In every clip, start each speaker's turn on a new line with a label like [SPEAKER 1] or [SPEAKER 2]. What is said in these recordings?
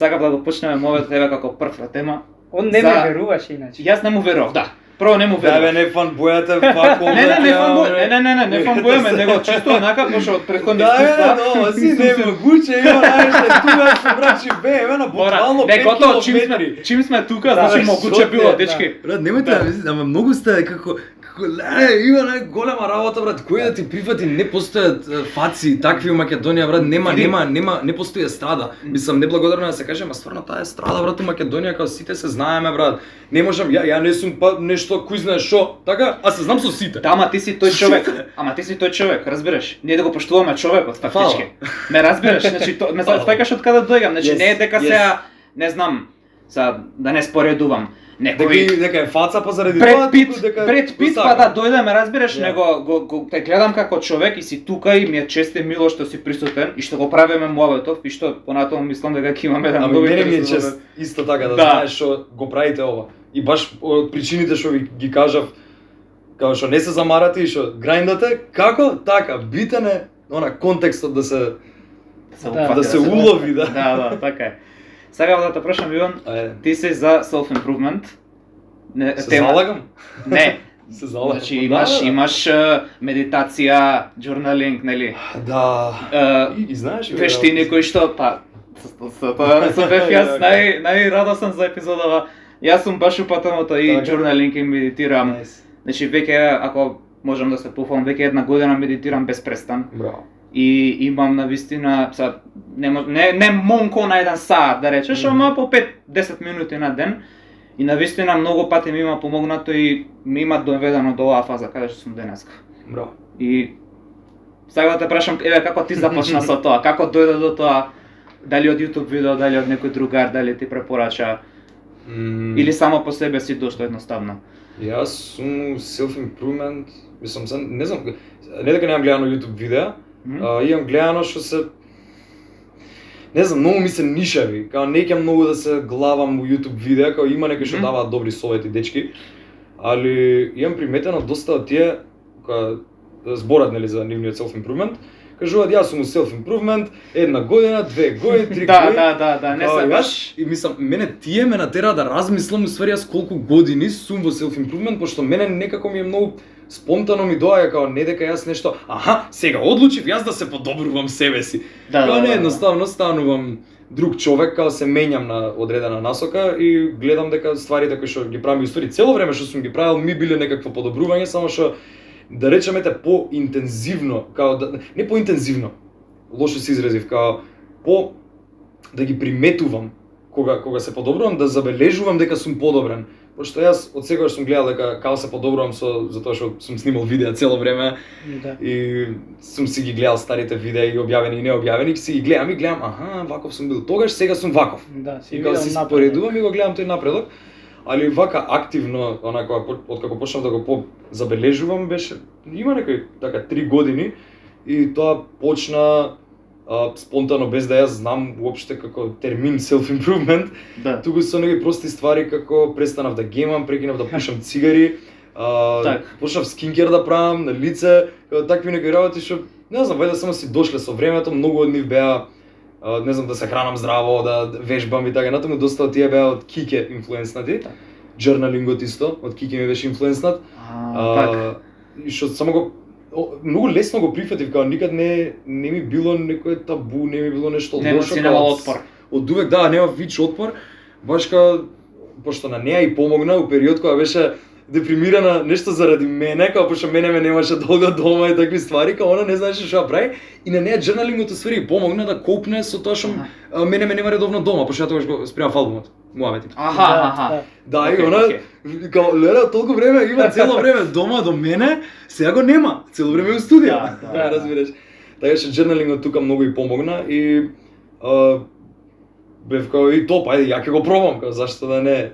[SPEAKER 1] Сакав да го почнеме мовето тебе како прва тема.
[SPEAKER 2] Он не ме веруваше иначе.
[SPEAKER 1] Јас не му верував, да. Прво не му верував.
[SPEAKER 3] Да бе, не фанбојате, фак
[SPEAKER 1] не, него чисто онака, пошто од претходни
[SPEAKER 3] Да,
[SPEAKER 1] искуства.
[SPEAKER 3] да, си не могуче, има најше, тука се брачи бе, еве на буквално 5 километри.
[SPEAKER 1] Чим сме тука, значи могуче било, дечки.
[SPEAKER 3] Брат, немојте да мислите, ама многу сте како има голема работа, брат. Кој да ти прифати, не постојат фаци такви во Македонија, брат. Не постои естрада. Мислам неблагодарно да се каже, ама стварно таа естрада, брат, у Македонија како сите се знаеме, брат. Не можам, ја не сум па нешто кој знае што, така, а се знам со сите.
[SPEAKER 1] Да, ама ти си тој човек. Ама ти си тој човек, разбираш? Ние да го поштуваме човекот фактички. Ме разбираш, значи ме сваќаш од каде доаѓам, значи не е дека сега не знам, да не споредувам.
[SPEAKER 3] Дека е фаца па заради тоа
[SPEAKER 1] Бред Пит па да дојде ме разбираш, него го те гледам како човек и си тука и ми е чест и мило што си присутен и што го правиме муабетов и што понатаму мислам дека ќе имаме еден
[SPEAKER 3] многу интересен. Ами мене ми е чест исто така да знаеш што го правите ова. И баш причините што ви ги кажав, како што не се замарате и што грајндате, како така битен е контекстот да се улови, да.
[SPEAKER 1] Да, така е. Сакав да те прашам, Иван, ти си за self-improvement.
[SPEAKER 3] Се залагам?
[SPEAKER 1] Не.
[SPEAKER 3] Се залагам.
[SPEAKER 1] Значи имаш медитација, journaling, нели?
[SPEAKER 3] Да. И знаеш
[SPEAKER 1] вештини кои што тоа се бев јас најрадосен за епизодава. Јас сум баш упатеното и journaling и медитирам. Значи веќе, ако можам да се пофалам, веќе 1 година медитирам без престан.
[SPEAKER 3] Браво.
[SPEAKER 1] И имам навистина, не монко на 1 саат да речеш, ама по 5-10 минути на ден. И навистина многу пати ми има помогнато и ми има доведено до оваа фаза каде што сум денеска.
[SPEAKER 3] Браво.
[SPEAKER 1] И сега да те прашам, еве како ти започна со тоа, како дојде до тоа, дали од YouTube видео, дали од некој другар, дали ти препорача, или само по себе си дошло едноставно?
[SPEAKER 3] Јас сум self-improvement, мислам, не знам, не дека немам гледано YouTube видеа, имам гледано што се не знам, многу ми се нишави, као не ќе многу да се главам во YouTube видеа, као има некои што даваат добри совети дечки, али имам приметено доста од тие кога зборат нели за нивниот self-improvement, кажуваат јас сум self-improvement 1 година, 2 години, 3 години.
[SPEAKER 1] Да, не се баш.
[SPEAKER 3] И мислам, мене тие ме натера да размислам уствари јас колку години сум во self-improvement, пошто мене некако ми е многу спонтано ми доаѓа као не дека јас нешто, сега одлучив јас да се подобрувам себе си. Као не едноставно станувам друг човек, као се менјам на одредена насока и гледам дека стварите кои што ги правам истори цело време што сум ги правил ми биле некакво подобрување, само што да речеме по-интензивно, као не по-интензивно, лошо се изразив, као да ги приметувам кога се подобрувам, да забележувам дека сум подобрен. Пошто јас од секогаш сум гледал дека као се подобрувам затоа што сум снимал видеа цело време и сум си ги гледал старите видеа и објавени и необјавени, си ги гледам, ваков сум бил тогаш, сега сум ваков. И кога си споредувам и го гледам тој напредок. Али вака активно, откако почнав да го забележувам, беше, има некои така 3 години и тоа почна спонтано без да јас знам уопште како термин self-improvement, туку со некои прости ствари како престанав да гемам, прекинав да пушам цигари, почнав скинкер да правам на лице, такви некои работи што не знам, вајде само си дошле со времето, многу од нив беа не знам да се хранам здраво, да вежбам и така натаму, доста од тие беа од Кике инфлуенснати. Journalingот исто, од Кике ми беше инфлуенснат. И што само го многу лесно го прифатив, као никад не ми било некој табу, не ми било нешто лошо.
[SPEAKER 1] Не немал отпор.
[SPEAKER 3] Од увек нема вич отпор, баш пошто на неа и помогна у период кога беше депримирана нешто заради мене, као пошто мене ме немаше долго дома и такви ствари, као она не знаеше што да прави и на неа journalingот усвари помогна да копне со тоа што мене ме нема редовно дома, пошто ја тогаш го спремав албумот, муабети. Да, и она као лера толку време има цело време дома до мене, сега го нема, цело време у студија. Да, разбираш. Така што journalingот тука многу и помогна и бев као и топ, ајде ја ќе го пробам, као зашто да не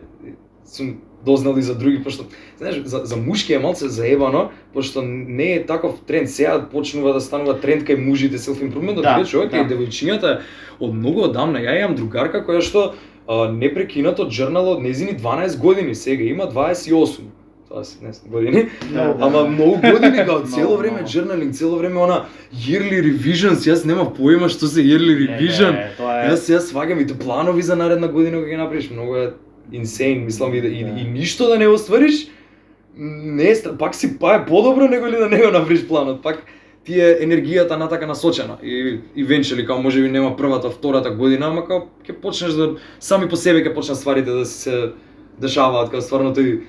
[SPEAKER 3] сум дознал и за други, пошто знаеш за мушки е малце заебано, пошто не е таков тренд, сега почнува да станува тренд кај мужите self-improvement, од човек и девојчињата од многу одамна. Ја имам другарка која што непрекинато джернала од незини 12 години, сега има 28. 20 години.
[SPEAKER 2] Да,
[SPEAKER 3] Ама многу години као цело
[SPEAKER 1] Много,
[SPEAKER 3] време
[SPEAKER 1] много.
[SPEAKER 3] journaling, цело време она yearly revisions, јас немав поима што се yearly revision.
[SPEAKER 1] Тоа е.
[SPEAKER 3] Јас сваѓам и планови за наредна година кога ќе направиш, многу е insane, мислам и ништо да не оствариш, не е, пак си е подобро него ли да не го направиш планот, пак ти е енергијата натака насочена и eventually као можеби нема првата, втората година, ама као ќе почнеш да сами по себе ќе почнат стварите да се дешаваат, као стварно тој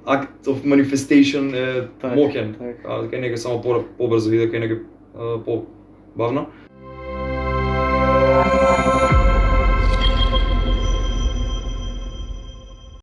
[SPEAKER 3] act of manifestation е
[SPEAKER 1] Так,
[SPEAKER 3] моќен,
[SPEAKER 1] так.
[SPEAKER 3] као дека не е само побрзо и дека не е побавно.